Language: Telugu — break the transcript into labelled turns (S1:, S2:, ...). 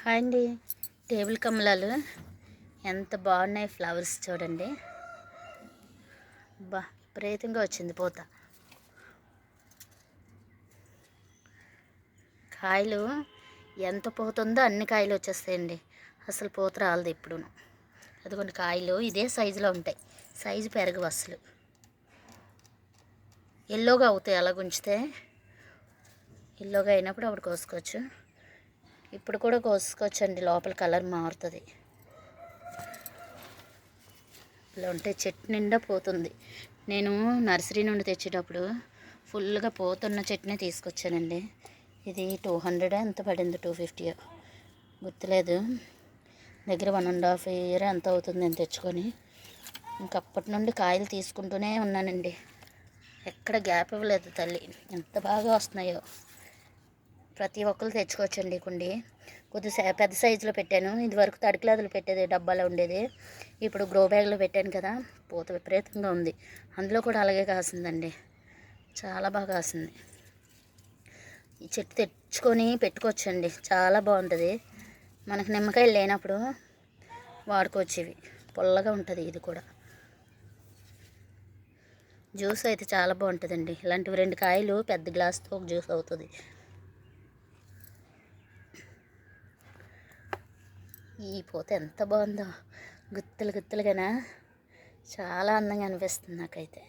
S1: హాయ్ అండి. టేబుల్ కమలాలు ఎంత బాగున్నాయి. ఫ్లవర్స్ చూడండి. విపరీతంగా వచ్చింది పూత. కాయలు ఎంత పూత ఉందో అన్ని కాయలు వచ్చేస్తాయండి. అసలు పూత రాలదు ఎప్పుడును. అదిగోండి కాయలు ఇదే సైజులో ఉంటాయి. సైజు పెరగవు అసలు. ఎల్లోగా అవుతాయి అలా ఉంచితే. ఎల్లోగా అయినప్పుడు అప్పుడు కోసుకోవచ్చు. ఇప్పుడు కూడా కోసుకోవచ్చు అండి. లోపల కలర్ మారుతుంది. ఇలా ఉంటే చెట్టు నిండా పోతుంది. నేను నర్సరీ నుండి తెచ్చేటప్పుడు ఫుల్గా పోతున్న చెట్టునే తీసుకొచ్చానండి. ఇది 200 ఎంత పడింది, 250 గుర్తులేదు. దగ్గర 1.5 year ఎంత అవుతుంది నేను తెచ్చుకొని. ఇంకప్పటి నుండి కాయలు తీసుకుంటూనే ఉన్నానండి. ఎక్కడ గ్యాప్ ఇవ్వలేదు తల్లి. ఎంత బాగా వస్తున్నాయో. ప్రతి ఒక్కరు తెచ్చుకోవచ్చండి కుండి. కొద్దిగా పెద్ద సైజులో పెట్టాను. ఇది వరకు తడికలాదులు పెట్టేది, డబ్బాలో ఉండేది. ఇప్పుడు గ్రో బ్యాగ్లో పెట్టాను కదా, పూత విపరీతంగా ఉంది. అందులో కూడా అలాగే కాసిందండి. చాలా బాగా కాసింది. ఈ చెట్టు తెచ్చుకొని పెట్టుకోవచ్చండి. చాలా బాగుంటుంది. మనకు నిమ్మకాయలు లేనప్పుడు వాడుకోవచ్చు. పుల్లగా ఉంటుంది. ఇది కూడా జ్యూస్ అయితే చాలా బాగుంటుందండి. ఇలాంటివి 2 కాయలు పెద్ద గ్లాస్తో ఒక జ్యూస్ అవుతుంది. ఈ పూత ఎంత బాగుందో, గుత్తులు గుత్తులుగానా చాలా అందంగా అనిపిస్తుంది నాకైతే.